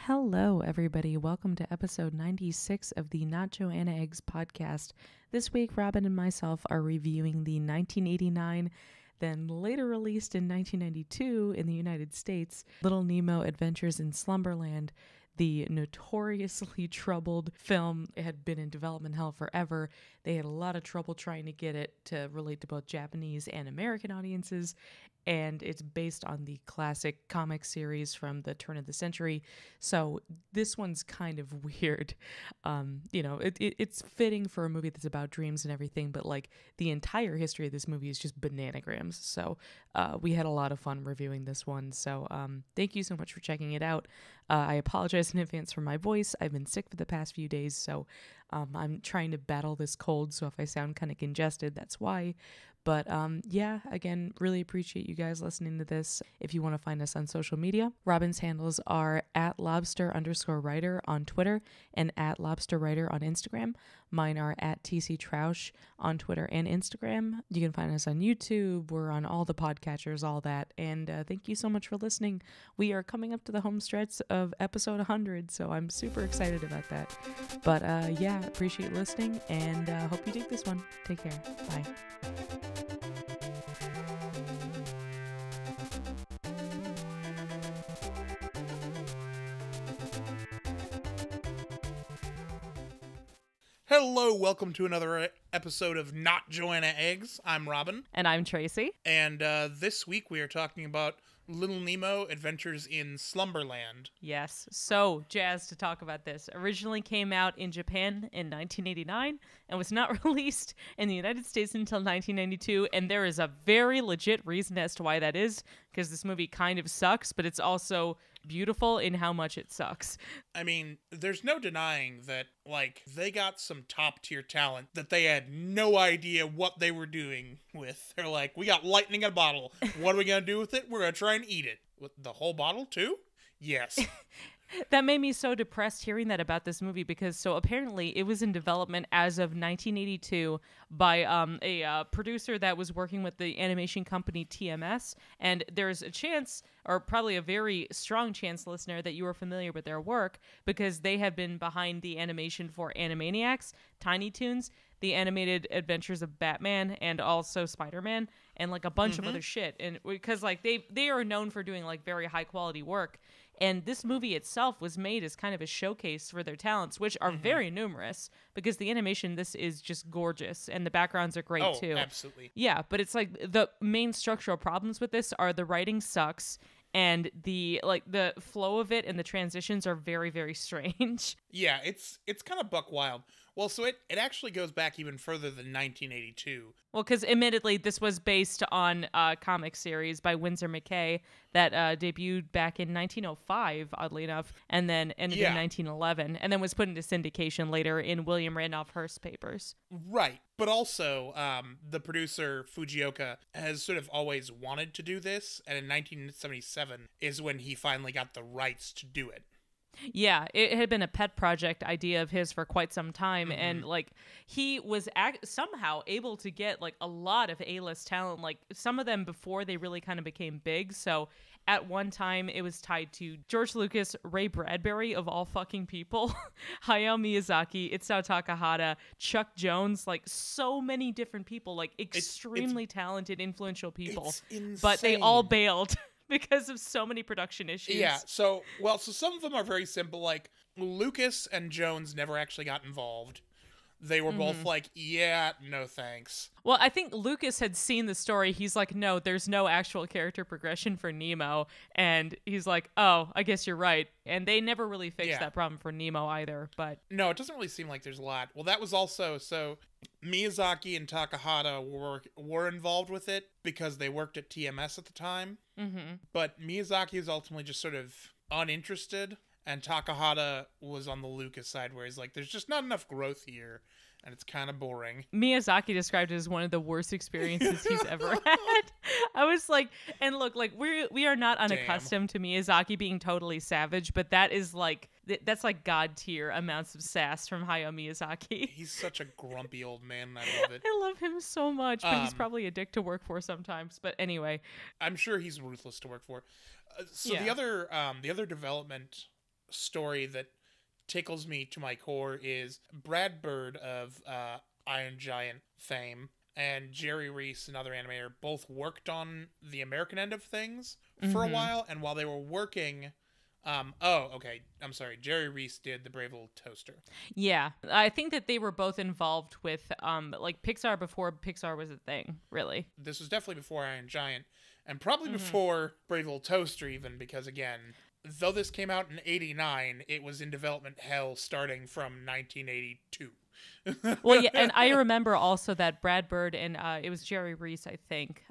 Hello, everybody. Welcome to episode 96 of the Not Joanna Eggs podcast. This week, Robin and myself are reviewing the 1989, then later released in 1992 in the United States, Little Nemo Adventures in Slumberland, the notoriously troubled film. It had been in development hell forever. They had a lot of trouble trying to get it to relate to both Japanese and American audiences, and it's based on the classic comic series from the turn of the century. So this one's kind of weird. It's fitting for a movie that's about dreams and everything, but like the entire history of this movie is just bananagrams. So we had a lot of fun reviewing this one. So thank you so much for checking it out. I apologize in advance for my voice. I've been sick for the past few days, so I'm trying to battle this cold. So if I sound kind of congested, that's why. But again, really appreciate you guys listening to this. If you want to find us on social media, Robin's handles are @lobster_writer on Twitter and @lobsterwriter on Instagram. Mine are @TCTroush on Twitter and Instagram. You can find us on YouTube. We're on all the podcatchers, all that. And thank you so much for listening. We are coming up to the home stretch of episode 100, so I'm super excited about that. But appreciate listening and hope you dig this one. Take care. Bye. Hello, welcome to another episode of Not Joanna Eggs. I'm Robin. And I'm Tracy. And this week we are talking about Little Nemo Adventures in Slumberland. Yes, so jazzed to talk about this. Originally came out in Japan in 1989 and was not released in the United States until 1992. And there is a very legit reason as to why that is, because this movie kind of sucks, but it's also beautiful in how much it sucks. I mean, there's no denying that, they got some top-tier talent that they had no idea what they were doing with. They're like, we got lightning in a bottle. What are we going to do with it? We're going to try and eat it. With the whole bottle, too? Yes. That made me so depressed hearing that about this movie, because so apparently it was in development as of 1982 by a producer that was working with the animation company TMS, and there's a chance, or probably a very strong chance, listener, that you are familiar with their work, because they have been behind the animation for Animaniacs, Tiny Toons, the animated adventures of Batman, and also Spider-Man, and like a bunch of other shit. And because they are known for doing like very high quality work. And this movie itself was made as kind of a showcase for their talents, which are very numerous, because the animation, this is just gorgeous, and the backgrounds are great too. Oh, absolutely. Yeah, but it's like the main structural problems with this are the writing sucks, and the flow of it and the transitions are very, very strange. Yeah, it's kind of buck wild. Well, so it actually goes back even further than 1982. Well, because admittedly, this was based on a comic series by Winsor McCay that debuted back in 1905, oddly enough, and then ended in 1911, and then was put into syndication later in William Randolph Hearst papers. Right. But also, the producer, Fujioka, has sort of always wanted to do this, and in 1977 is when he finally got the rights to do it. Yeah, it had been a pet project idea of his for quite some time, and he was somehow able to get like a lot of A-list talent, like some of them before they really kind of became big. So at one time it was tied to George Lucas, Ray Bradbury of all fucking people, Hayao Miyazaki, Isao Takahata, Chuck Jones, like so many different people, like extremely talented, influential people. It's insane. But they all bailed because of so many production issues. Yeah, so some of them are very simple, like Lucas and Jones never actually got involved. They were both like, yeah, no thanks. Well, I think Lucas had seen the story. He's like, no, there's no actual character progression for Nemo. And he's like, oh, I guess you're right. And they never really fixed that problem for Nemo either. But no, it doesn't really seem like there's a lot. Well, that was also, so Miyazaki and Takahata were involved with it because they worked at TMS at the time. But Miyazaki is ultimately just sort of uninterested. And Takahata was on the Lucas side, where he's like, there's just not enough growth here, and it's kind of boring. Miyazaki described it as one of the worst experiences he's ever had. I was like, and look, like we are not unaccustomed to Miyazaki being totally savage, but that is like, that's like god tier amounts of sass from Hayao Miyazaki. He's such a grumpy old man, and I love it. I love him so much, but he's probably a dick to work for sometimes. But anyway, I'm sure he's ruthless to work for. The other development story that tickles me to my core is Brad Bird of Iron Giant fame and Jerry Reese, another animator, both worked on the American end of things for a while. And while they were working, I'm sorry, Jerry Reese did The Brave Little Toaster. Yeah, I think that they were both involved with like Pixar before Pixar was a thing, really. This was definitely before Iron Giant, and probably before Brave Little Toaster even, because again, though this came out in 89, it was in development hell starting from 1982. Well, yeah, and I remember also that Brad Bird and it was Jerry Reese, I think.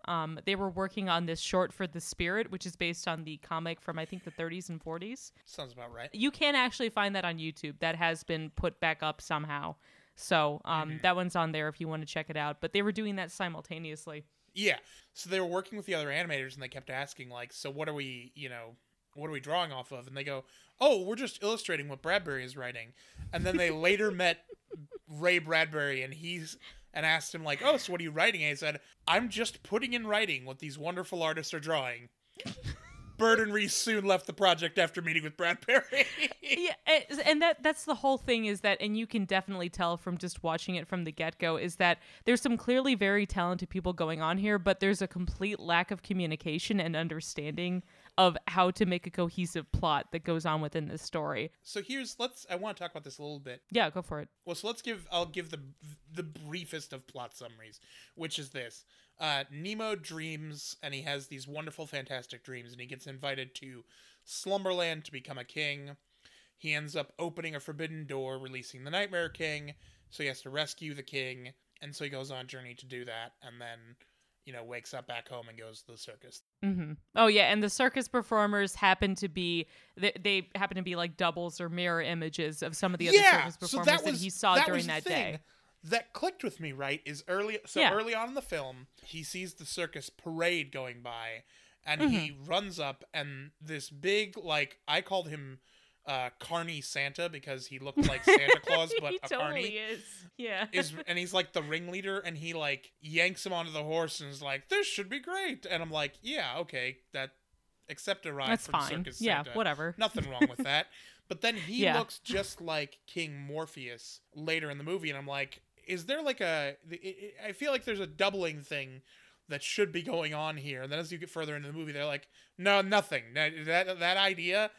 They were working on this short for The Spirit, which is based on the comic from, I think, the 30s and 40s. Sounds about right. You can actually find that on YouTube. That has been put back up somehow. So that one's on there if you want to check it out. But they were doing that simultaneously. Yeah. So they were working with the other animators, and they kept asking, like, so what are we drawing off of? And they go, oh, we're just illustrating what Bradbury is writing. And then they later met Ray Bradbury, and asked him, like, oh, so what are you writing? And he said, I'm just putting in writing what these wonderful artists are drawing. Bird and Reese soon left the project after meeting with Bradbury. Yeah, and that's the whole thing is that, and you can definitely tell from just watching it from the get-go, is that there's some clearly very talented people going on here, but there's a complete lack of communication and understanding of how to make a cohesive plot that goes on within this story. So I want to talk about this a little bit. Yeah, go for it. Well, so I'll give the briefest of plot summaries, which is this. Nemo dreams, and he has these wonderful, fantastic dreams, and he gets invited to Slumberland to become a king. He ends up opening a forbidden door, releasing the Nightmare King, so he has to rescue the king, and so he goes on a journey to do that, and then, wakes up back home and goes to the circus. Mm-hmm. Oh, yeah, and the circus performers happen to be, they happen to be like doubles or mirror images of some of the other circus performers that he saw during that day. That clicked with me, right, is early on in the film, he sees the circus parade going by, and he runs up, and this big, like, I called him Carney Santa because he looked like Santa Claus, but he a totally carny. Is. Yeah. And he's like the ringleader, and he like yanks him onto the horse and is like, this should be great. And I'm like, yeah, okay, accept a ride That's from fine. Circus Santa. Yeah, whatever. Nothing wrong with that. But then he looks just like King Morpheus later in the movie, and I'm like, is there like I feel like there's a doubling thing that should be going on here. And then as you get further into the movie, they're like, no, nothing. That idea,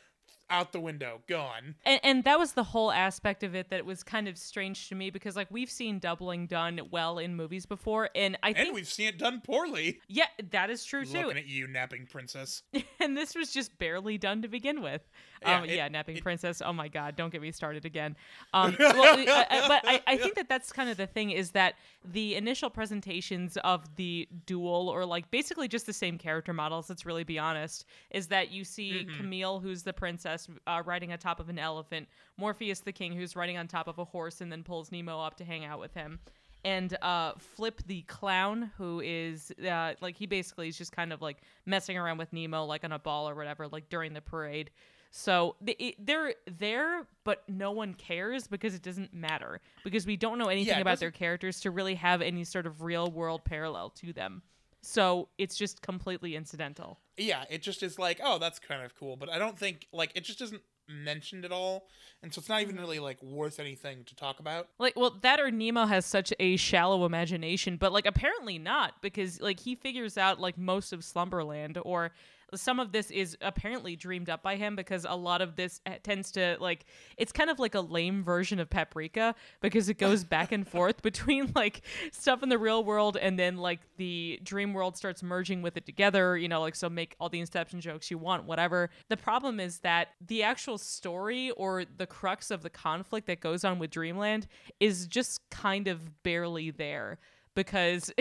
out the window, gone. And that was the whole aspect of it that was kind of strange to me, because like we've seen doubling done well in movies before, and I think we've seen it done poorly. Yeah, that is true too. Looking at you, napping princess. And this was just barely done to begin with. Napping princess. Oh my God, don't get me started again. But I think that's kind of the thing, is that the initial presentations of the duel, or like basically just the same character models, let's really be honest, is that you see Camille, who's the princess, riding on top of an elephant, Morpheus the king, who's riding on top of a horse and then pulls Nemo up to hang out with him, and Flip the clown, who is like, he basically is just kind of like messing around with Nemo like on a ball or whatever, like during the parade. So they're there, but no one cares because it doesn't matter, because we don't know anything about their characters to really have any sort of real world parallel to them. So it's just completely incidental. Yeah, it just is like, oh, that's kind of cool, but I don't think, like, it just isn't mentioned at all, and so it's not even really like worth anything to talk about. Like, well, that or Nemo has such a shallow imagination, but like apparently not, because like he figures out like most of Slumberland, or some of this is apparently dreamed up by him, because a lot of this tends to, like, it's kind of like a lame version of Paprika, because it goes back and forth between like stuff in the real world and then like the dream world starts merging with it together, like, so make all the Inception jokes you want, whatever. The problem is that the actual story, or the crux of the conflict that goes on with Dreamland, is just kind of barely there, because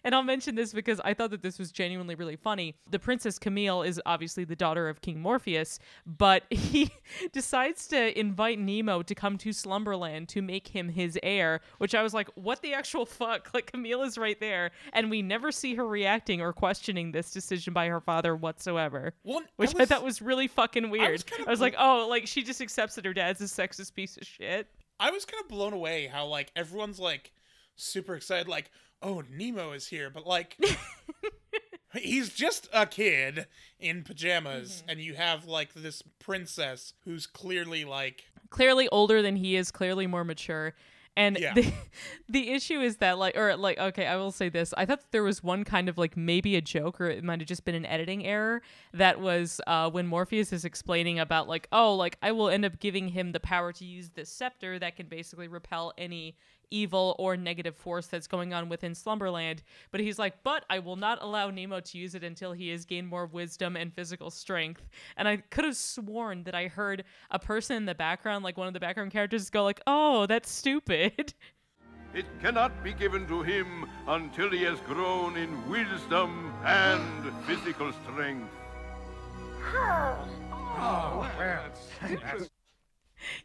and I'll mention this because I thought that this was genuinely really funny. The Princess Camille is obviously the daughter of King Morpheus, but he decides to invite Nemo to come to Slumberland to make him his heir, which I was like, what the actual fuck? Like, Camille is right there, and we never see her reacting or questioning this decision by her father whatsoever, which I thought was really fucking weird. I was like, oh, like, she just accepts that her dad's a sexist piece of shit. I was kind of blown away how, like, everyone's, like, super excited, like, oh, Nemo is here, but, like, He's just a kid in pajamas, and you have, like, this princess who's clearly, like... Clearly older than he is, clearly more mature. And the issue is that, okay, I will say this. I thought that there was one kind of, like, maybe a joke, or it might have just been an editing error, that was when Morpheus is explaining about, like, oh, like, I will end up giving him the power to use this scepter that can basically repel any evil or negative force that's going on within Slumberland. But he's like, but I will not allow Nemo to use it until he has gained more wisdom and physical strength. And I could have sworn that I heard a person in the background, like one of the background characters, go like, oh, that's stupid. It cannot be given to him until he has grown in wisdom and physical strength. Oh, well, that's...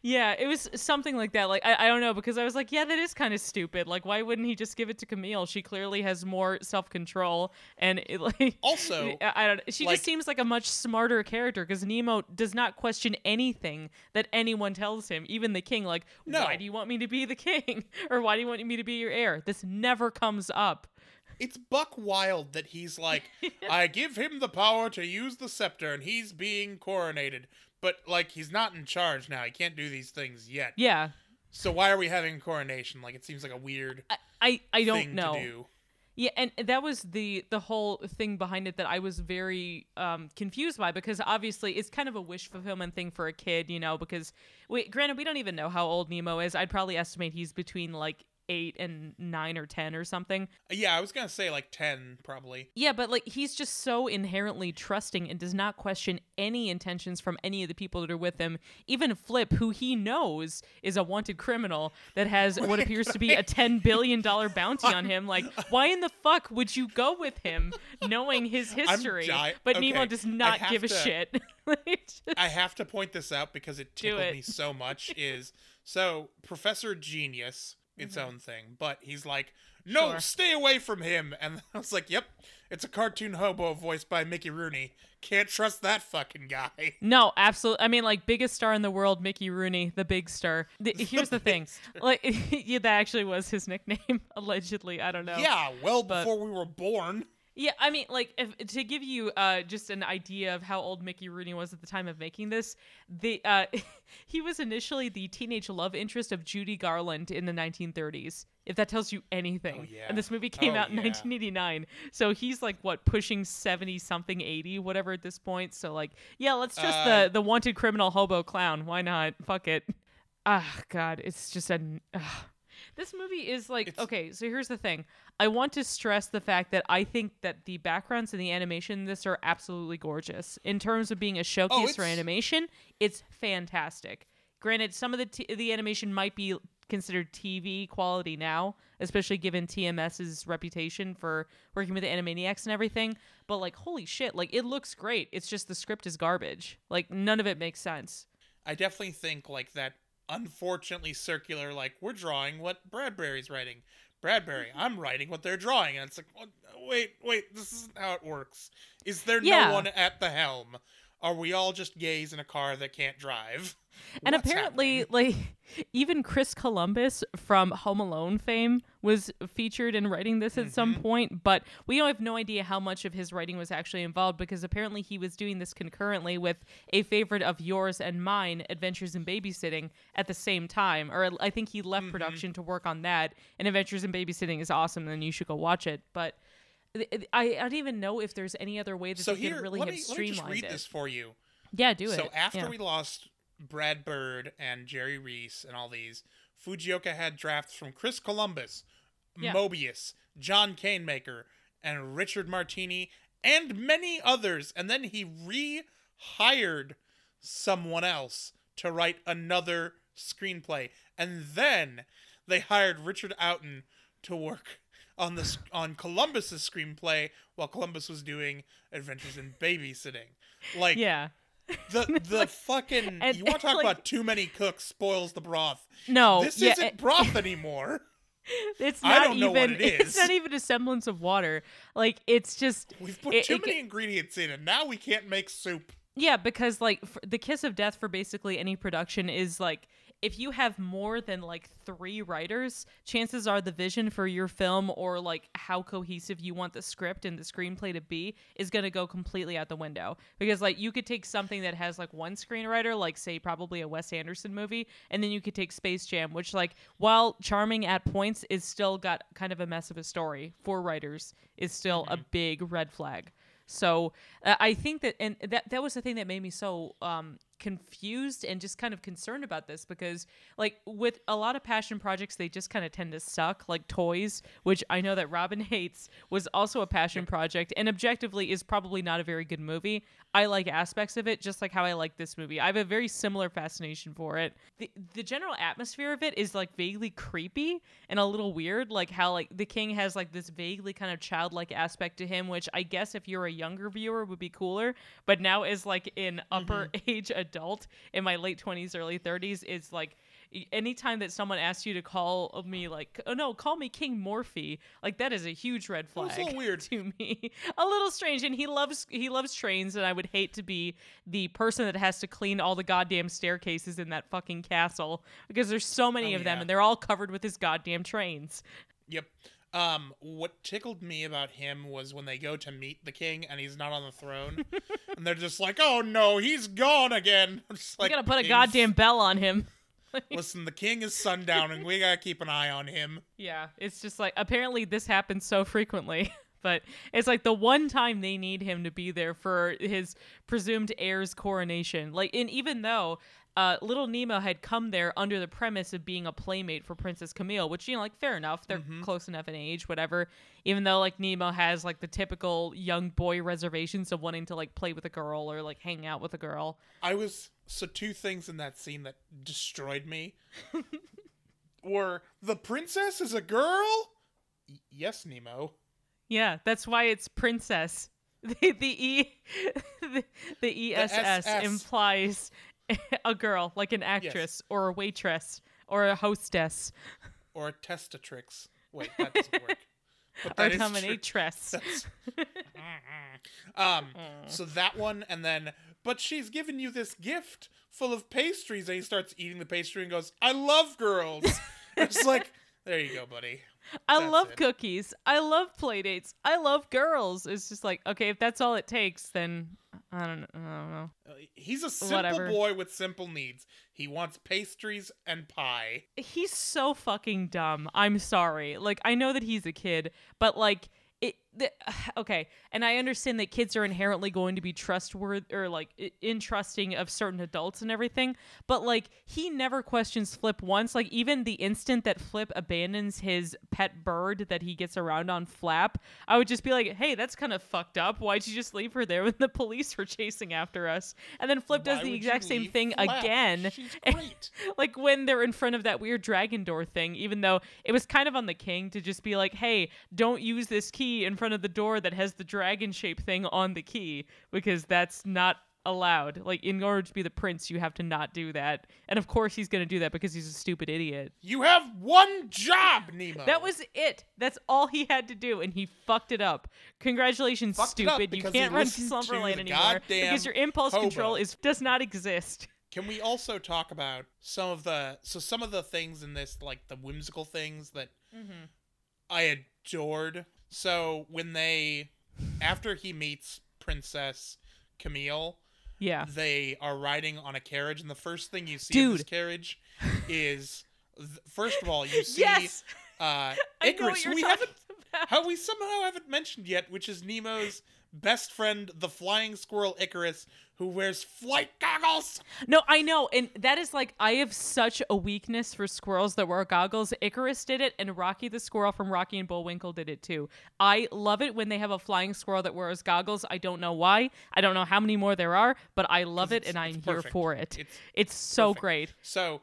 Yeah, it was something like that. Like, I don't know, because I was like, yeah, that is kind of stupid. Like, why wouldn't he just give it to Camille? She clearly has more self-control, and it, like, also, I don't. She like, just seems like a much smarter character, because Nemo does not question anything that anyone tells him, even the king. Like, why do you want me to be the king, or why do you want me to be your heir? This never comes up. It's buck wild that he's like, I give him the power to use the scepter, and he's being coronated. But, like, he's not in charge now. He can't do these things yet. Yeah. So why are we having a coronation? Like, it seems like a weird I don't thing know. to do. Yeah, and that was the whole thing behind it that I was very confused by, because obviously it's kind of a wish fulfillment thing for a kid, you know, because, granted, we don't even know how old Nemo is. I'd probably estimate he's between, like, 8 and 9 or 10 or something. Yeah, I was gonna say like 10 probably. Yeah, but like he's just so inherently trusting and does not question any intentions from any of the people that are with him. Even Flip, who he knows is a wanted criminal that has what appears to be a $10 billion bounty on him. Like, why in the fuck would you go with him knowing his history? But okay, Nemo does not give a shit. I have to point this out because it tickled me so much. So Professor Genius, its own thing, but he's like, no, stay away from him. And I was like, yep, it's a cartoon hobo voiced by Mickey Rooney. Can't trust that fucking guy. No, absolutely. I mean, like, biggest star in the world, Mickey Rooney, the big star. Here's the thing. Like, yeah, that actually was his nickname, allegedly. I don't know. Yeah, well before we were born. Yeah, I mean, like, to give you just an idea of how old Mickey Rooney was at the time of making this, he was initially the teenage love interest of Judy Garland in the 1930s, if that tells you anything. Oh, yeah. And this movie came out in 1989. So he's, like, what, pushing 70-something, 80, whatever at this point. So, like, yeah, let's trust the wanted criminal hobo clown. Why not? Fuck it. Ah, God, it's just this movie is like, okay, so here's the thing. I want to stress the fact that I think that the backgrounds and the animation in this are absolutely gorgeous. In terms of being a showcase for animation, it's fantastic. Granted, some of the animation might be considered TV quality now, especially given TMS's reputation for working with the Animaniacs and everything. But, like, holy shit, like, it looks great. It's just the script is garbage. Like, none of it makes sense. I definitely think, like, that unfortunately circular, like, we're drawing what Bradbury's writing. Bradbury, I'm writing what they're drawing. And it's like, wait, this isn't how it works. Is there no one at the helm? Are we all just gays in a car that can't drive? And apparently, like, even Chris Columbus from Home Alone fame was featured in writing this at some point, but we have no idea how much of his writing was actually involved, because apparently he was doing this concurrently with a favorite of yours and mine, Adventures in Babysitting, at the same time. Or I think he left production to work on that, and Adventures in Babysitting is awesome, and you should go watch it. But I don't even know if there's any other way that they could really have streamlined it. Let me just read this for you. Yeah, do it. So after we lost Brad Bird and Jerry Reese and all these, Fujioka had drafts from Chris Columbus, Mobius, John Canemaker, and Richard Martini, and many others. And then he rehired someone else to write another screenplay. And then they hired Richard Oughton to work on Columbus's screenplay while Columbus was doing Adventures in Babysitting. Like, yeah. The fucking, you want to talk about too many cooks spoils the broth. No, this isn't broth anymore. It's not, I don't know what it is. It's not even a semblance of water. Like, it's just, we've put too many ingredients in, and now we can't make soup. Yeah, because, like, the kiss of death for basically any production is, like, if you have more than like 3 writers, chances are the vision for your film or like how cohesive you want the script and the screenplay to be is going to go completely out the window. Because like you could take something that has like 1 screenwriter, like say probably a Wes Anderson movie, and then you could take Space Jam, which like while charming at points is still got kind of a mess of a story for writers, is still a big red flag. So I think that, and that was the thing that made me so confused and just kind of concerned about this, because like with a lot of passion projects, they just kind of tend to suck, like Toys, which I know that Robin hates, was also a passion project and objectively is probably not a very good movie. I like aspects of it, just like how I like this movie. I have a very similar fascination for it. The general atmosphere of it is like vaguely creepy and a little weird, like how like the king has like this vaguely kind of childlike aspect to him, which I guess if you're a younger viewer would be cooler, but now as like an upper age adult in my late 20s, early 30s, is like anytime that someone asks you to call me like, oh no, call me King Morphe, like that is a huge red flag. That's a little weird to me, a little strange. And he loves trains, and I would hate to be the person that has to clean all the goddamn staircases in that fucking castle, because there's so many of them and they're all covered with his goddamn trains. Yep. What tickled me about him was when they go to meet the king and he's not on the throne, and they're just like, "Oh no, he's gone again." I'm just like, you gotta put a goddamn bell on him. Listen, the king is sundown, and we gotta keep an eye on him. Yeah, it's just like apparently this happens so frequently, but it's like the one time they need him to be there for his presumed heir's coronation. Like, and even though little Nemo had come there under the premise of being a playmate for Princess Camille, which, you know, like, fair enough. They're close enough in age, whatever. Even though, like, Nemo has, like, the typical young boy reservations of wanting to, like, play with a girl or, like, hang out with a girl. So 2 things in that scene that destroyed me were, the princess is a girl? Yes, Nemo. Yeah, that's why it's princess. The ESS implies a girl, like an actress or a waitress or a hostess. Or a testatrix. Wait, that doesn't work. But that or dominatress. So that one, and then, but she's given you this gift full of pastries, and he starts eating the pastry and goes, "I love girls." It's like, there you go, buddy. I love cookies. I love playdates. I love girls. It's just like, okay, if that's all it takes, then I don't know. He's a simple boy with simple needs. He wants pastries and pie. He's so fucking dumb. I'm sorry. Like, I know that he's a kid, but like, okay, and I understand that kids are inherently going to be trustworthy or like entrusting of certain adults and everything, but like he never questions Flip once. Like even the instant that Flip abandons his pet bird that he gets around on Flap, I would just be like, hey, that's kind of fucked up. Why'd you just leave her there when the police were chasing after us? And then Flip does the exact same thing again. She's great. Like when they're in front of that weird dragon door thing, even though it was kind of on the king to just be like, hey, don't use this key in front of the door that has the dragon shape thing on the key, because that's not allowed. Like, in order to be the prince, you have to not do that. And of course he's going to do that because he's a stupid idiot. You have one job, Nemo. That was it. That's all he had to do, and he fucked it up. Congratulations, stupid. You can't run Slumberland anymore because your impulse control does not exist. Can we also talk about some of the things in this, like the whimsical things that I adored? So when after he meets Princess Camille, they are riding on a carriage, and the first thing you see in this carriage is, first of all, you see Icarus, who we somehow haven't mentioned yet, which is Nemo's best friend, the flying squirrel Icarus, who wears flight goggles. No, I know, and that is like, I have such a weakness for squirrels that wear goggles. Icarus did it, and Rocky the squirrel from Rocky and Bullwinkle did it too. I love it when they have a flying squirrel that wears goggles. I don't know why. I don't know how many more there are, but I love it, and I'm here for it. It's so great. So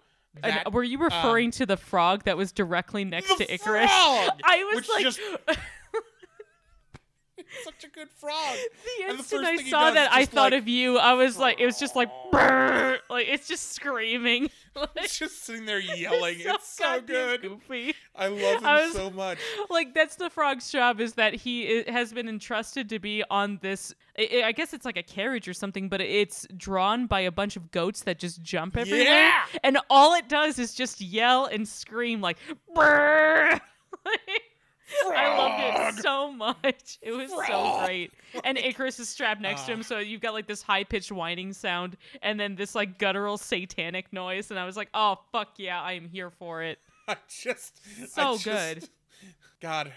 were you referring to the frog that was directly next to Icarus? Frog! I was like... Such a good frog. The And instant first I thing he saw does that, is I just thought like, of you. I was like, it was just like, brrr, like it's just screaming. Like, He's just sitting there yelling. It's so goddamn good. Goofy. I love him so much. Like, that's the frog's job, is that he has been entrusted to be on this, I guess it's like a carriage or something, but it's drawn by a bunch of goats that just jump everywhere. Yeah! And all it does is just yell and scream like, brrr. I loved it so much. It was so great. And Icarus is strapped next to him, so you've got like this high-pitched whining sound and then this like guttural satanic noise, and I was like, oh, fuck yeah, I am here for it. Good. God,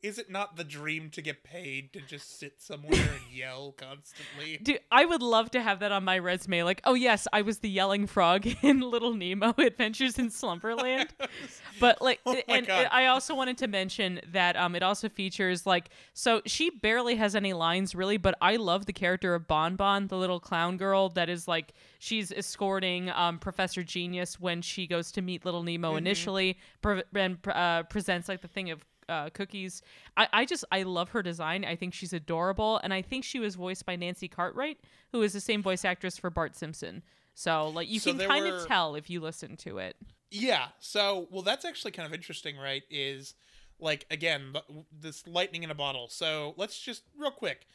is it not the dream to get paid to just sit somewhere and yell constantly? Dude, I would love to have that on my resume. Like, oh yes, I was the yelling frog in Little Nemo Adventures in Slumberland. But like, I also wanted to mention that it also features like, so she barely has any lines really, but I love the character of Bon Bon, the little clown girl that is like, she's escorting Professor Genius when she goes to meet Little Nemo initially, and presents like the thing of cookies. I love her design. I think she's adorable, and I think she was voiced by Nancy Cartwright, who is the same voice actress for Bart Simpson. So like you can kind of tell if you listen to it. Yeah. So well, that's actually kind of interesting, right? Is like again this lightning in a bottle. So let's just real quick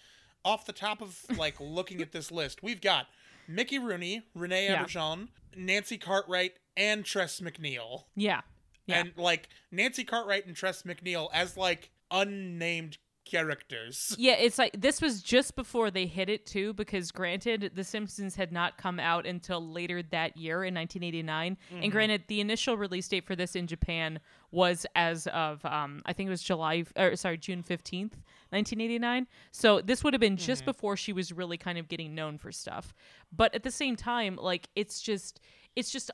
off the top of like looking at this list, we've got Mickey Rooney, Renee Auberjonois, Nancy Cartwright, and Tress MacNeille. Yeah. And like Nancy Cartwright and Tress MacNeille as like unnamed characters. Yeah, it's like this was just before they hit it too, because granted, The Simpsons had not come out until later that year in 1989. And granted, the initial release date for this in Japan was as of I think it was June 15th, 1989. So this would have been just before she was really kind of getting known for stuff. But at the same time, like it's just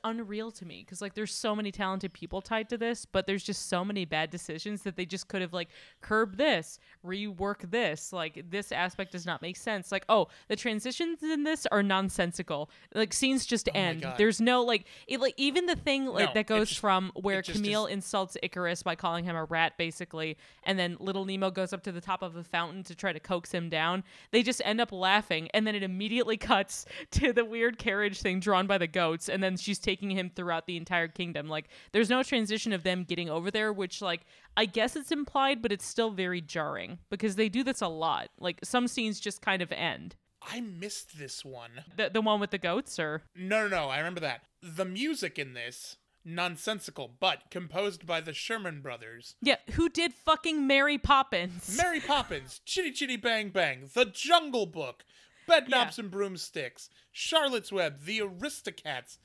unreal to me, because like there's so many talented people tied to this, but there's just so many bad decisions that they just could have like curbed this, rework this, like this aspect does not make sense. Like, oh, the transitions in this are nonsensical. Like scenes just end. There's no like it, like even the thing like that goes from where Camille insults Icarus by calling him a rat basically, and then Little Nemo goes up to the top of a fountain to try to coax him down. They just end up laughing, and then it immediately cuts to the weird carriage thing drawn by the goats, and then she's taking him throughout the entire kingdom. Like there's no transition of them getting over there, which like I guess it's implied, but it's still very jarring because they do this a lot. Like some scenes just kind of end. I missed this one. The one with the goats, or no, I remember that. The music in this nonsensical, but composed by the Sherman Brothers. Yeah, who did fucking Mary Poppins? Mary Poppins, Chitty Chitty Bang Bang, The Jungle Book, Bedknobs and Broomsticks, Charlotte's Web, The Aristocats.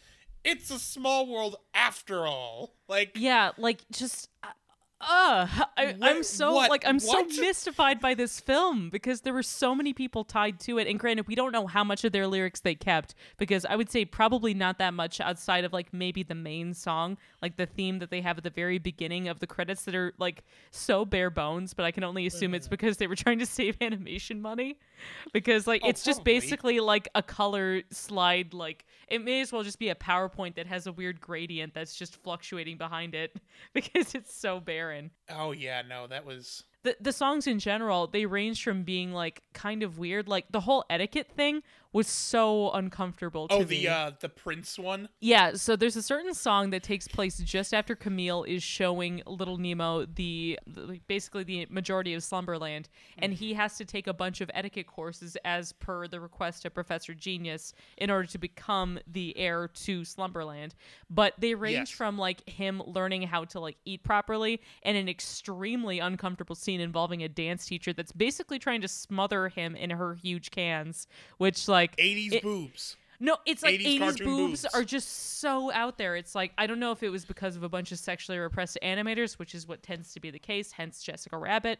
It's a Small World after all. Like yeah, like just I'm so mystified by this film because there were so many people tied to it, and granted we don't know how much of their lyrics they kept, because I would say probably not that much outside of like maybe the main song, like the theme that they have at the very beginning of the credits that are like so bare bones, but I can only assume it's because they were trying to save animation money, because like it's just basically like a color slide, like it may as well just be a PowerPoint that has a weird gradient that's just fluctuating behind it because it's so barren. Oh yeah, no, that was the songs in general, they range from being like kind of weird, like the whole etiquette thing was so uncomfortable to me. The Prince one? Yeah, so there's a certain song that takes place just after Camille is showing Little Nemo basically the majority of Slumberland, and he has to take a bunch of etiquette courses as per the request of Professor Genius in order to become the heir to Slumberland. But they range from like him learning how to like eat properly, and an extremely uncomfortable scene involving a dance teacher that's basically trying to smother him in her huge cans, which like 80s boobs. No, it's like 80s boobs are just so out there. It's like, I don't know if it was because of a bunch of sexually repressed animators, which is what tends to be the case, hence Jessica Rabbit,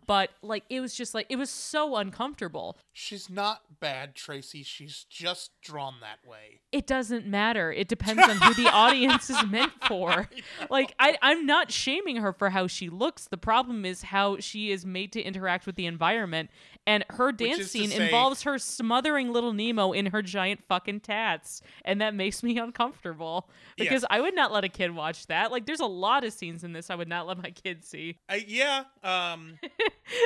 but like it was just like, it was so uncomfortable. She's not bad, Tracy. She's just drawn that way. It doesn't matter. It depends on who the audience is meant for. Like, I'm not shaming her for how she looks. The problem is how she is made to interact with the environment. And her dance scene involves her smothering little Nemo in her giant fucking tats. And that makes me uncomfortable. Because I would not let a kid watch that. Like, there's a lot of scenes in this I would not let my kids see.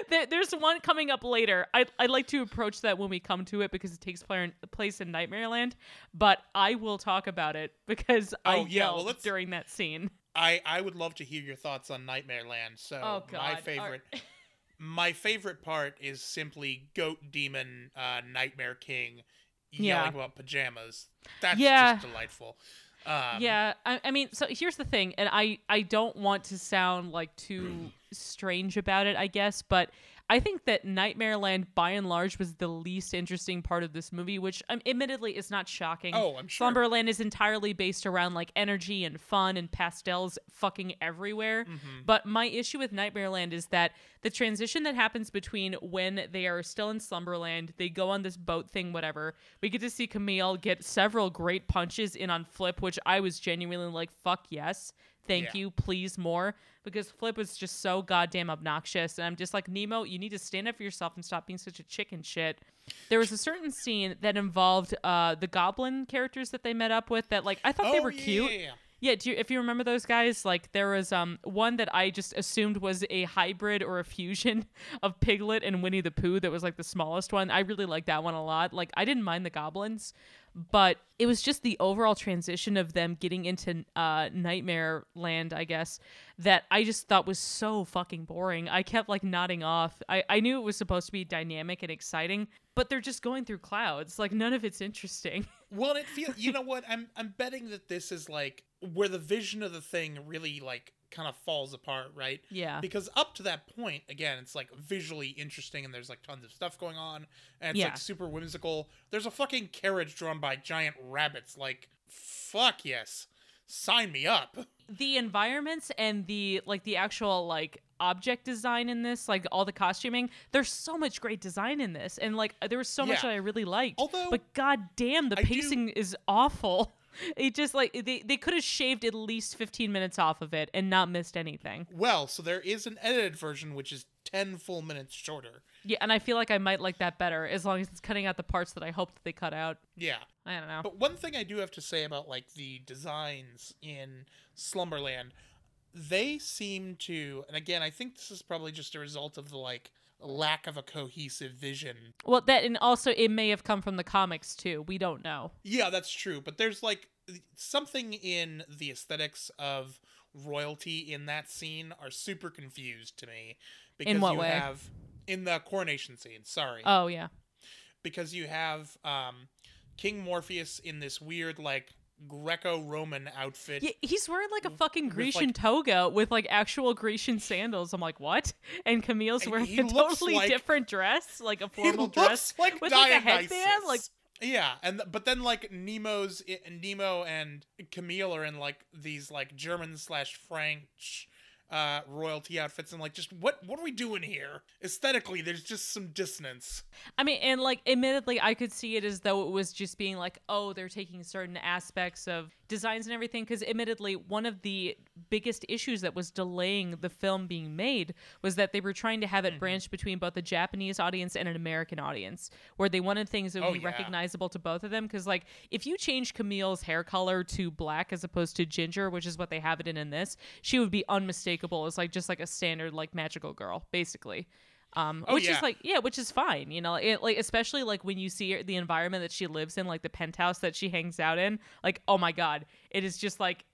There's one coming up later. I'd like to approach that when we come to it because it takes place in Nightmareland. But I will talk about it because I yelled during that scene. I would love to hear your thoughts on Nightmareland. So my favorite part is simply Goat Demon Nightmare King yelling about pajamas. That's just delightful. I mean, so here's the thing, and I don't want to sound like too strange about it, I guess, but I think that Nightmareland, by and large, was the least interesting part of this movie, which admittedly is not shocking. Oh, I'm sure. Slumberland is entirely based around like energy and fun and pastels fucking everywhere. Mm-hmm. But my issue with Nightmareland is that the transition that happens between when they are still in Slumberland, they go on this boat thing, whatever. We get to see Camille get several great punches in on Flip, which I was genuinely like, fuck yes. Thank you, please more. Because Flip was just so goddamn obnoxious. And I'm just like, Nemo, you need to stand up for yourself and stop being such a chicken shit. There was a certain scene that involved the goblin characters that they met up with that, like, I thought they were cute. Yeah, if you remember those guys, like, there was one that I just assumed was a hybrid or a fusion of Piglet and Winnie the Pooh that was, like, the smallest one. I really liked that one a lot. Like, I didn't mind the goblins, but it was just the overall transition of them getting into Nightmare Land, I guess, that I just thought was so fucking boring. I kept, like, nodding off. I knew it was supposed to be dynamic and exciting, but they're just going through clouds. Like, none of it's interesting. Well, it feels, you know what? I'm betting that this is, like, where the vision of the thing really, like, kind of falls apart, right? Yeah. Because up to that point, again, it's, like, visually interesting and there's, like, tons of stuff going on and it's, like, super whimsical. There's a fucking carriage drawn by giant rabbits. Like, fuck yes. Sign me up. The environments and the actual, like, object design in this, like, all the costuming, there's so much great design in this. And, like, there was so much that I really liked. But goddamn, the pacing is awful. It just, like, they could have shaved at least 15 minutes off of it and not missed anything. Well, so there is an edited version which is 10 full minutes shorter. Yeah, and I feel like I might like that better as long as it's cutting out the parts that I hoped that they cut out. Yeah. I don't know. But one thing I do have to say about, like, the designs in Slumberland, they seem to, and again, I think this is probably just a result of the, like, lack of a cohesive vision. Well, that, and also it may have come from the comics too. We don't know. Yeah, that's true. But there's, like, something in the aesthetics of royalty in that scene are super confused to me. Because in what way? In the coronation scene, sorry. Oh, yeah. Because you have King Morpheus in this weird, like, Greco-Roman outfit. Yeah, he's wearing, like, a fucking Grecian toga with, like, actual Grecian sandals. I'm like, what? And Camille's wearing a totally different dress, like a formal dress like with, Dionysus. like, a headband. Like, yeah, but then, like, Nemo and Camille are in, like, these, like, German/French royalty outfits, and, like, just what are we doing here? Aesthetically, there's just some dissonance. I mean, and, like, admittedly, I could see it as though it was just being like, oh, they're taking certain aspects of designs and everything, because admittedly, one of the biggest issues that was delaying the film being made was that they were trying to have it branch between both a Japanese audience and an American audience, where they wanted things that would be recognizable to both of them, because, like, if you change Camille's hair color to black as opposed to ginger, which is what they have it in this, she would be unmistakable as, like, just like a standard, like, magical girl, basically. Which is like, which is fine, you know, like, especially like when you see the environment that she lives in, like the penthouse that she hangs out in, like, oh my God, it is just like,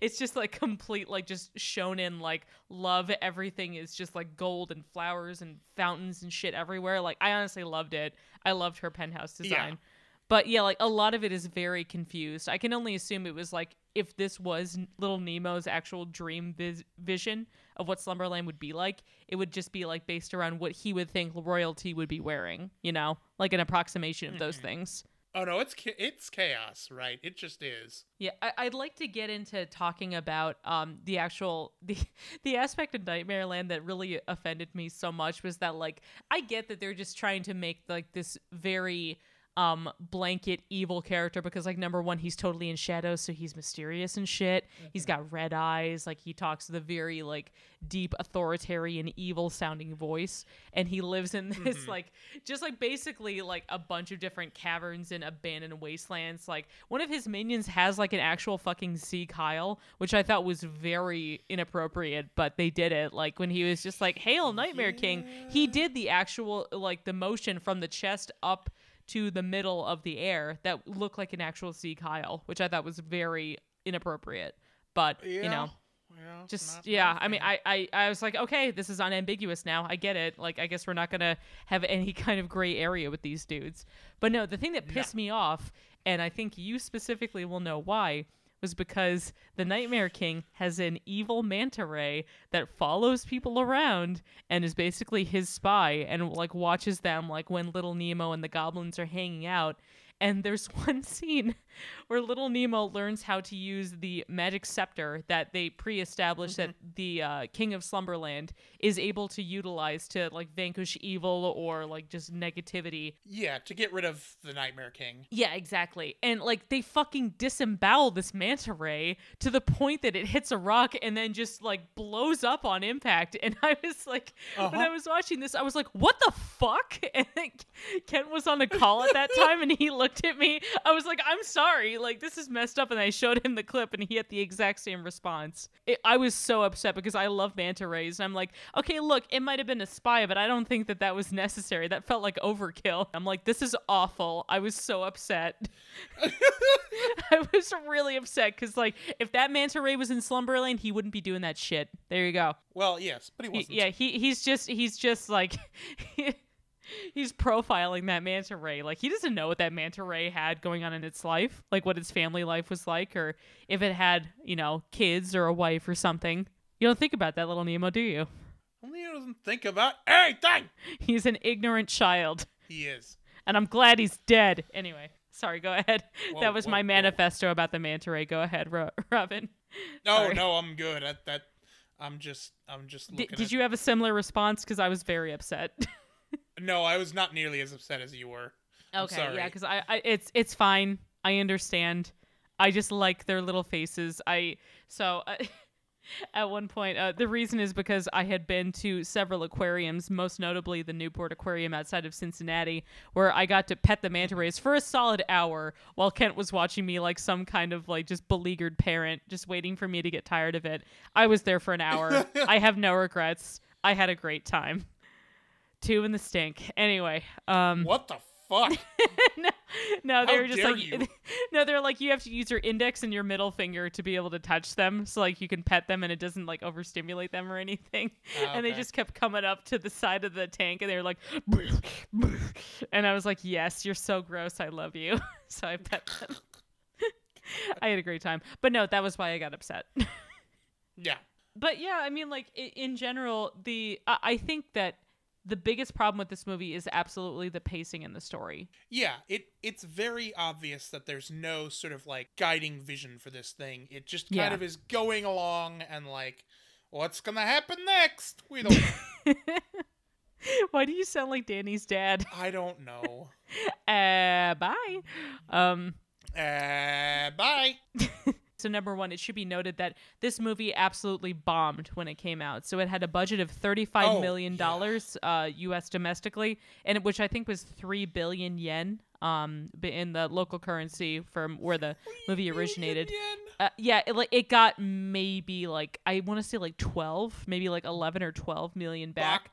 it's just like complete, like, just shonen, like, love. Everything is just like gold and flowers and fountains and shit everywhere. Like, I honestly loved it. I loved her penthouse design. Yeah. But yeah, like, a lot of it is very confused. I can only assume it was like, if this was little Nemo's actual dream vision of what Slumberland would be like, it would just be, like, based around what he would think royalty would be wearing, you know? Like an approximation of those things. Oh, no, it's chaos, right? It just is. Yeah, I'd like to get into talking about the aspect of Nightmareland that really offended me so much was that, like, I get that they're just trying to make, like, this very blanket evil character because, like, number one, he's totally in shadows, so he's mysterious and shit. He's got red eyes. Like, he talks with a very, like, deep, authoritarian, evil sounding voice, and he lives in this like just like basically like a bunch of different caverns and abandoned wastelands. Like, one of his minions has like an actual fucking Sea Kyle, which I thought was very inappropriate, but they did it. Like, when he was just like, "Hail, Nightmare King," he did the actual like the motion from the chest up to the middle of the air that looked like an actual Sea Kyle, which I thought was very inappropriate. But you know, just I mean, I was like, okay, this is unambiguous now. I get it. Like, I guess we're not gonna have any kind of gray area with these dudes. But no, the thing that pissed me off, and I think you specifically will know why, was because the Nightmare King has an evil manta ray that follows people around and is basically his spy and like watches them, like when little Nemo and the goblins are hanging out. And there's one scene where little Nemo learns how to use the magic scepter that they pre-established that the King of Slumberland is able to utilize to like vanquish evil or like just negativity. Yeah, to get rid of the Nightmare King. Yeah, exactly. And like they fucking disembowel this manta ray to the point that it hits a rock and then just like blows up on impact. And I was like, when I was watching this, I was like, what the fuck? And Kent was on a call at that time and he looked at me. I was like, I'm sorry, like this is messed up. And I showed him the clip and he had the exact same response. I was so upset because I love manta rays. And I'm like, okay, look, it might have been a spy, but I don't think that that was necessary. That felt like overkill. I'm like, this is awful. I was so upset. I was really upset because like if that manta ray was in Slumberland, he wouldn't be doing that shit. There you go. Well, yes, but he wasn't. He's just like he's profiling that manta ray. Like, he doesn't know what that manta ray had going on in its life, like what its family life was like, or if it had, you know, kids or a wife or something. You don't think about that, little Nemo, do you? Nemo doesn't think about anything. He's an ignorant child. He is. And I'm glad he's dead. Anyway, sorry, go ahead. That was my manifesto about the manta ray. Go ahead, Robin. No, I'm good. I'm just looking. Did you have a similar response? Because I was very upset. No, I was not nearly as upset as you were. Okay, yeah, because it's fine. I understand. I just like their little faces. At one point, the reason is because I had been to several aquariums, most notably the Newport Aquarium outside of Cincinnati, where I got to pet the manta rays for a solid hour while Kent was watching me like some kind of like just beleaguered parent, just waiting for me to get tired of it. I was there for an hour. I have no regrets. I had a great time. 2 in the stink. Anyway. What the fuck? No, they were just like, you? No, they're like, you have to use your index and your middle finger to be able to touch them. So like you can pet them and it doesn't like overstimulate them or anything. Okay. And they just kept coming up to the side of the tank and they were like, and I was like, yes, you're so gross. I love you. So I pet them. I had a great time. But no, that was why I got upset. Yeah. But yeah, I mean, like in general, I think that the biggest problem with this movie is absolutely the pacing in the story. Yeah, it's very obvious that there's no sort of like guiding vision for this thing. It just kind of is going along and like, what's gonna happen next? We don't know. Why do you sound like Danny's dad? I don't know. Bye. Bye. So number one, it should be noted that this movie absolutely bombed when it came out. So it had a budget of $35 million U.S. domestically, and which I think was 3 billion yen in the local currency from where the movie originated. It got maybe like, I want to say like 12, maybe like 11 or 12 million back.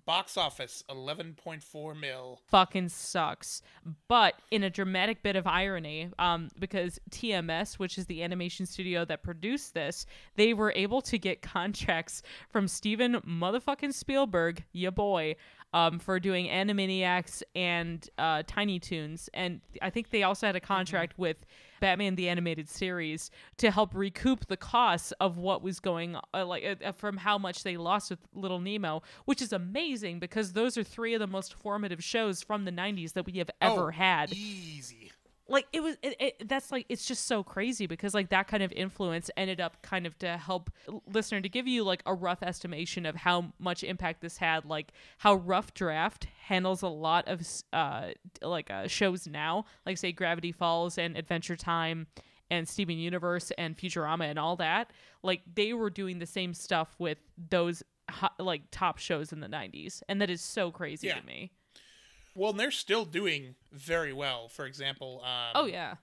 Box office, 11.4 mil. Fucking sucks. But in a dramatic bit of irony, because TMS, which is the animation studio that produced this, they were able to get contracts from Steven motherfucking Spielberg, ya boy, for doing Animaniacs and Tiny Toons. And I think they also had a contract with Batman the Animated Series to help recoup the costs of what was going from how much they lost with Little Nemo, which is amazing because those are 3 of the most formative shows from the 90s that we have ever had. Easy. like that's like, it's just so crazy because like that kind of influence ended up kind of to help listener to give you like a rough estimation of how much impact this had, like how Rough Draft handles a lot of shows now, like say Gravity Falls and Adventure Time and Steven Universe and Futurama and all that. Like they were doing the same stuff with those like top shows in the 90s, and that is so crazy to me. Well, and they're still doing very well. For example, oh yeah.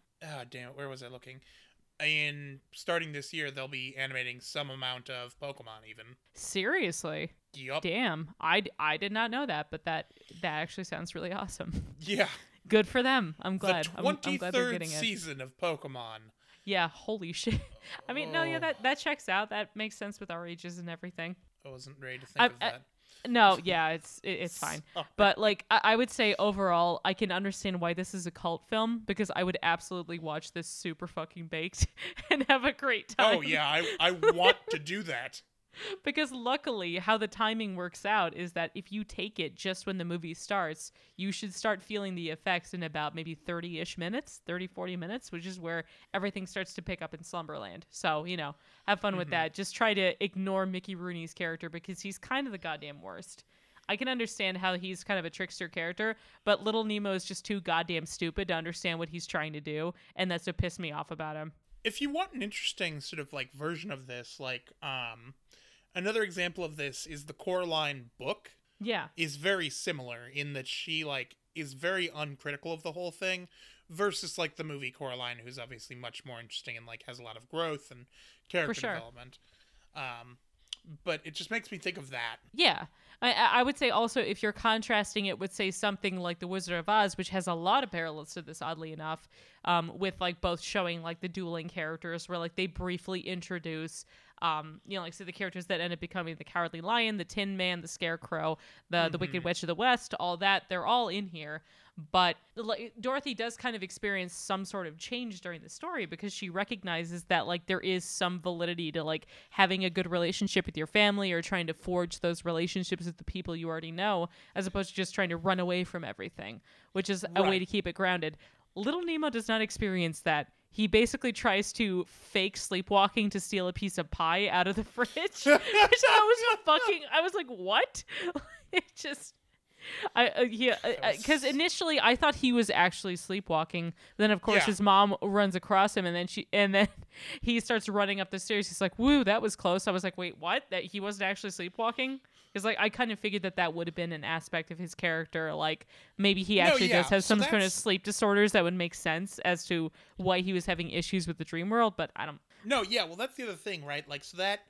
Damn it, where was I looking? In starting this year, they'll be animating some amount of Pokemon even. Seriously? Yup. Damn. I did not know that, but that actually sounds really awesome. Yeah. Good for them. I'm glad. The 23rd I'm glad they're getting it. season of Pokemon. Yeah, holy shit. I mean, no, yeah, that checks out. That makes sense with our ages and everything. I wasn't ready to think of that. No, yeah, it's fine. But like I would say overall, I can understand why this is a cult film, because I would absolutely watch this super fucking baked and have a great time. Oh yeah, I want to do that. Because luckily how the timing works out is that if you take it just when the movie starts, you should start feeling the effects in about maybe 30-ish minutes, 40 minutes, which is where everything starts to pick up in Slumberland. So, you know, have fun with that. Just try to ignore Mickey Rooney's character because he's kind of the goddamn worst. I can understand how he's kind of a trickster character, but Little Nemo is just too goddamn stupid to understand what he's trying to do, and that's what pissed me off about him. If you want an interesting sort of like version of this, like another example of this is the Coraline book. Yeah. Is very similar in that she like is very uncritical of the whole thing versus like the movie Coraline, who's obviously much more interesting and like has a lot of growth and character development. But it just makes me think of that. Yeah. I would say also, if you're contrasting it with, say, something like The Wizard of Oz, which has a lot of parallels to this, oddly enough, with like both showing like the dueling characters where like they briefly introduce, you know, like say the characters that end up becoming the Cowardly Lion, the Tin Man, the Scarecrow, the Wicked Witch of the West, all that, they're all in here. But like, Dorothy does kind of experience some sort of change during the story because she recognizes that like there is some validity to like having a good relationship with your family or trying to forge those relationships with the people you already know, as opposed to just trying to run away from everything, which is a way to keep it grounded. Little Nemo does not experience that. He basically tries to fake sleepwalking to steal a piece of pie out of the fridge. Which I was like, what? It just... because initially I thought he was actually sleepwalking. Then of course his mom runs across him, and then he starts running up the stairs. He's like, "Woo, that was close." I was like, "Wait, what? That he wasn't actually sleepwalking?" Because like I kind of figured that would have been an aspect of his character. Like maybe he actually does have some kind of sleep disorders that would make sense as to why he was having issues with the dream world. But I don't. No, yeah, well that's the other thing, right? Like so that.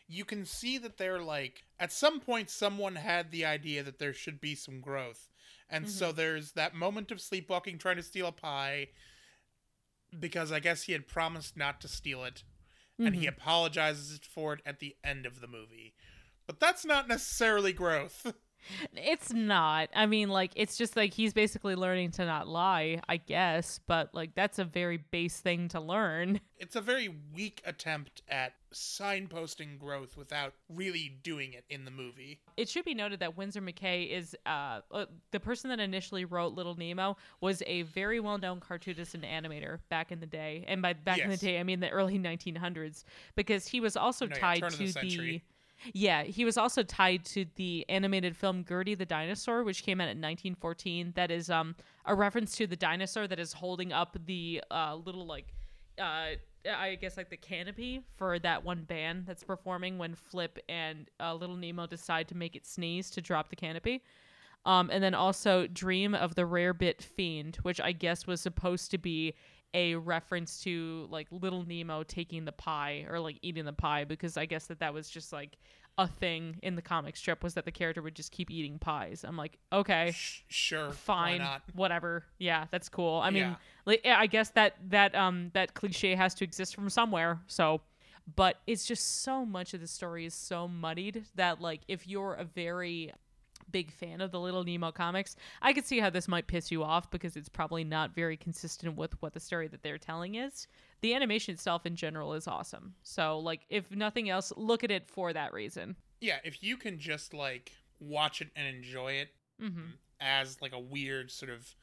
You can see that they're like, at some point someone had the idea that there should be some growth. And so there's that moment of sleepwalking trying to steal a pie because I guess he had promised not to steal it. And he apologizes for it at the end of the movie. But that's not necessarily growth. It's not. I mean, like, it's just like he's basically learning to not lie, I guess. But like, that's a very base thing to learn. It's a very weak attempt at signposting growth without really doing it in the movie. It should be noted that Winsor McCay is the person that initially wrote Little Nemo was a very well-known cartoonist and animator back in the day. And by back in the day, I mean the early 1900s, because he was also tied to the... Yeah, he was also tied to the animated film Gertie the Dinosaur, which came out in 1914. That is a reference to the dinosaur that is holding up the little, like, I guess, like the canopy for that one band that's performing when Flip and Little Nemo decide to make it sneeze to drop the canopy. And then also Dream of the Rarebit Fiend, which I guess was supposed to be a reference to like Little Nemo taking the pie or like eating the pie, because I guess that was just like a thing in the comic strip, was that the character would just keep eating pies. I'm like, okay, sure, fine, why not? Whatever. Yeah, that's cool. I mean, like, I guess that cliche has to exist from somewhere. So, but it's just so much of the story is so muddied that like if you're a very big fan of the Little Nemo comics, I could see how this might piss you off because it's probably not very consistent with what the story that they're telling is. The animation itself in general is awesome. So like if nothing else, look at it for that reason. Yeah, if you can just like watch it and enjoy it as like a weird sort of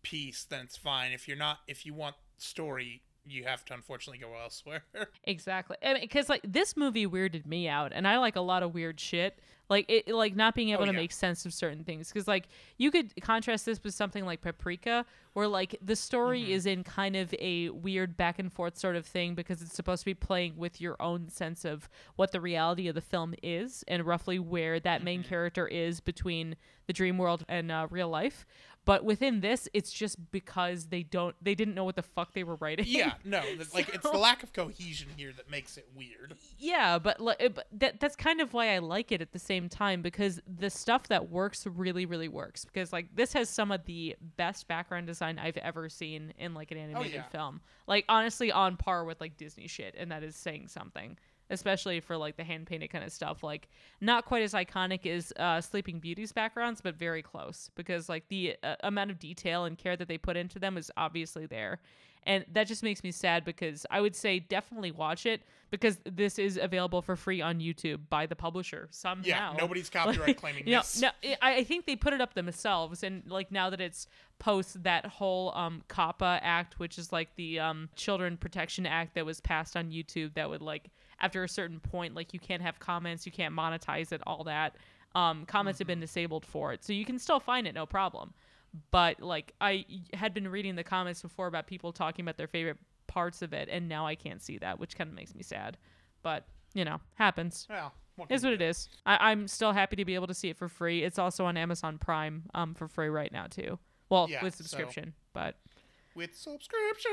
piece, then it's fine. If you want story, you have to unfortunately go elsewhere. Exactly. I mean, because like this movie weirded me out, and I like a lot of weird shit. Like it, like not being able to make sense of certain things. Because like you could contrast this with something like Paprika, where like the story is in kind of a weird back and forth sort of thing because it's supposed to be playing with your own sense of what the reality of the film is and roughly where that main character is between the dream world and real life. But within this, it's just because they didn't know what the fuck they were writing. Yeah, no, like it's the lack of cohesion here that makes it weird. Yeah, but that's kind of why I like it at the same time, because the stuff that works really, really works. Because like this has some of the best background design I've ever seen in like an animated film. Like honestly, on par with like Disney shit, and that is saying something. Especially for like the hand painted kind of stuff, like not quite as iconic as Sleeping Beauty's backgrounds, but very close, because like the amount of detail and care that they put into them is obviously there. And that just makes me sad, because I would say definitely watch it, because this is available for free on YouTube by the publisher somehow. Yeah, nobody's copyright claiming this. No, I think they put it up themselves, and like now that it's post that whole COPPA Act, which is like the Children Protection Act that was passed on YouTube, that would like after a certain point, like you can't have comments, you can't monetize it, all that. Comments have been disabled for it, so you can still find it, no problem. But like I had been reading the comments before about people talking about their favorite parts of it, and now I can't see that, which kind of makes me sad. But you know, happens. Well, is what it is. I'm still happy to be able to see it for free. It's also on Amazon Prime for free right now too. Well, with subscription, but with subscription.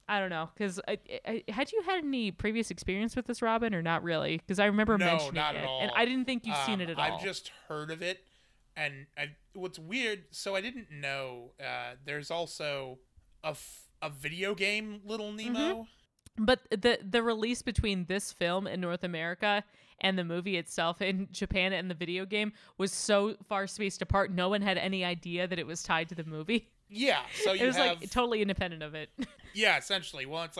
I don't know, because had you had any previous experience with this, Robin, or not really? Because I remember mentioning not it, at all. and I didn't think you've seen it at all. I've just heard of it, and what's weird, so I didn't know, there's also a video game, Little Nemo. But the release between this film in North America and the movie itself in Japan and the video game was so far spaced apart, no one had any idea that it was tied to the movie. Yeah, so it was like totally independent of it. Yeah, essentially. Well, it's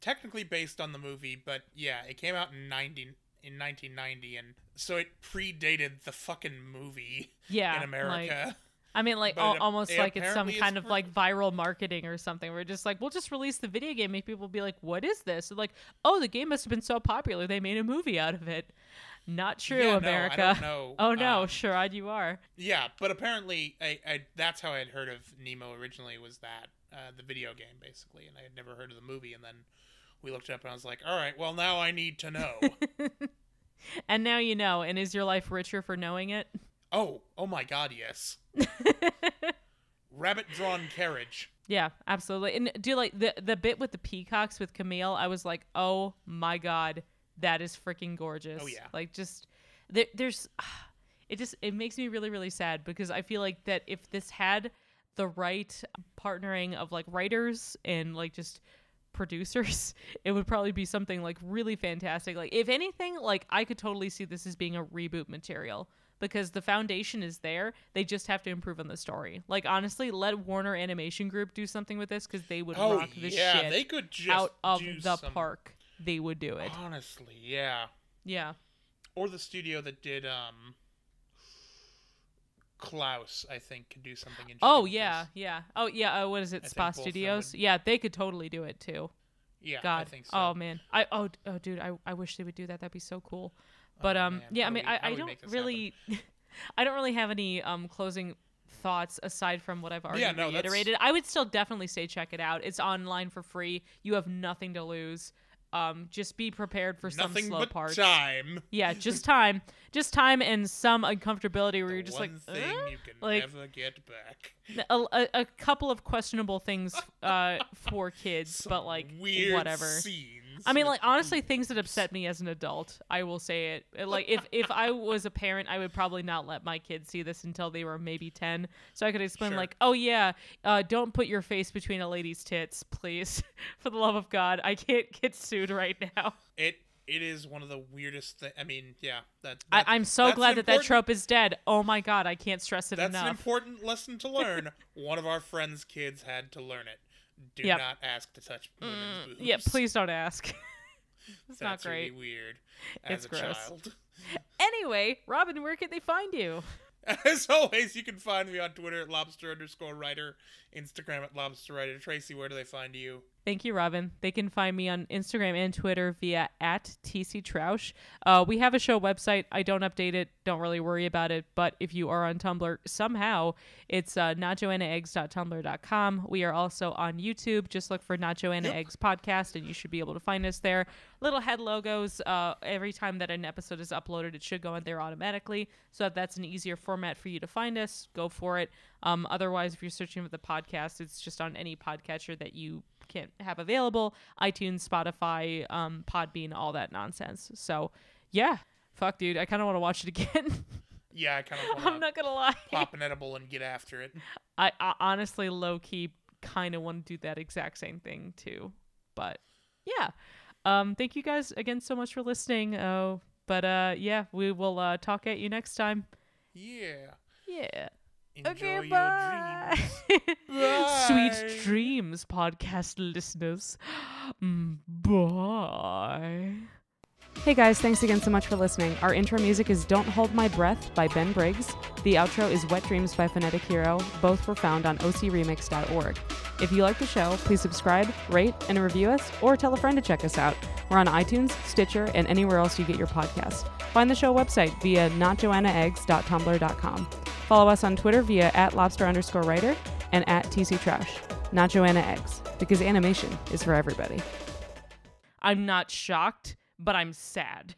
technically based on the movie, but yeah, it came out in 1990, and so it predated the fucking movie in America. Almost like it's some kind of like viral marketing or something. We're just like, we'll just release the video game, make people be like, what is this? They're like, oh, the game must have been so popular they made a movie out of it. Not true, America. No, I don't know. Oh no, sure you are. Yeah, but apparently, I that's how I had heard of Nemo originally, was that the video game basically, and I had never heard of the movie. And then we looked it up, and I was like, all right, well now I need to know. And now you know. And is your life richer for knowing it? Oh my God, yes. Rabbit drawn carriage. Yeah, absolutely. And do you like the bit with the peacocks with Camille? I was like, oh my God. That is freaking gorgeous. Oh yeah. Like just it makes me really, really sad, because I feel like that if this had the right partnering of like writers and like just producers, it would probably be something like really fantastic. Like if anything, like I could totally see this as being a reboot material, because the foundation is there. They just have to improve on the story. Like honestly, let Warner Animation Group do something with this, because they would rock the shit they could just out of the park. They would do it. Honestly, yeah. Yeah. Or the studio that did Klaus, I think, could do something interesting. Oh, yeah, yeah. Oh, yeah, what is it, Spa Studios? Yeah, they could totally do it, too. Yeah, God. I think so. Oh, man. Dude, I wish they would do that. That'd be so cool. But, yeah, I don't really... I don't really have any closing thoughts aside from what I've already reiterated. I would still definitely say check it out. It's online for free. You have nothing to lose. Just be prepared for some slow parts. Time. Yeah, just time and some uncomfortability where you're just like, one thing you can never get back. A couple of questionable things for kids, but like weird whatever. Scenes. I mean, like honestly, things that upset me as an adult. I will say it. Like if I was a parent, I would probably not let my kids see this until they were maybe 10, so I could explain like, oh yeah, don't put your face between a lady's tits, please, for the love of God. I can't get sued right now. It is one of the weirdest things. I mean, yeah. I'm so glad that trope is dead. Oh my God, I can't stress it enough. That's an important lesson to learn. One of our friends' kids had to learn it. Do not ask to touch women's boobs. Yeah, please don't ask. It's not great. Really weird It's as a gross. child. Anyway, Robin, where can they find you? As always, you can find me on Twitter at lobster_writer, Instagram at lobsterwriter. Tracy, where do they find you? Thank you, Robin. They can find me on Instagram and Twitter via @TCTroush. We have a show website. I don't update it. Don't really worry about it. But if you are on Tumblr somehow, it's notjoannaeggs.tumblr.com. We are also on YouTube. Just look for Not Joanna Eggs Podcast, and you should be able to find us there. Little head logos. Every time that an episode is uploaded, it should go in there automatically. So if that's an easier format for you to find us, go for it. Otherwise, if you're searching for the podcast, it's just on any podcatcher that you can't have available: iTunes, Spotify, Podbean, all that nonsense. So yeah, fuck, dude, I kind of want to watch it again. Yeah, I kind of I'm not gonna lie, pop an edible and get after it. I honestly low-key kind of want to do that exact same thing too. But yeah, thank you guys again so much for listening. Yeah, we will talk at you next time. Yeah. Enjoy your your dreams. Bye. Sweet dreams, podcast listeners. Bye. Hey guys, thanks again so much for listening. Our intro music is Don't Hold My Breath by Ben Briggs. The outro is Wet Dreams by Phonetic Hero. Both were found on ocremix.org. If you like the show, please subscribe, rate, and review us, or tell a friend to check us out. We're on iTunes, Stitcher, and anywhere else you get your podcast. Find the show website via notjoannaeggs.tumblr.com. Follow us on Twitter via @lobster_writer and @TCTroush. Not Joanna Eggs, because animation is for everybody. I'm not shocked, but I'm sad.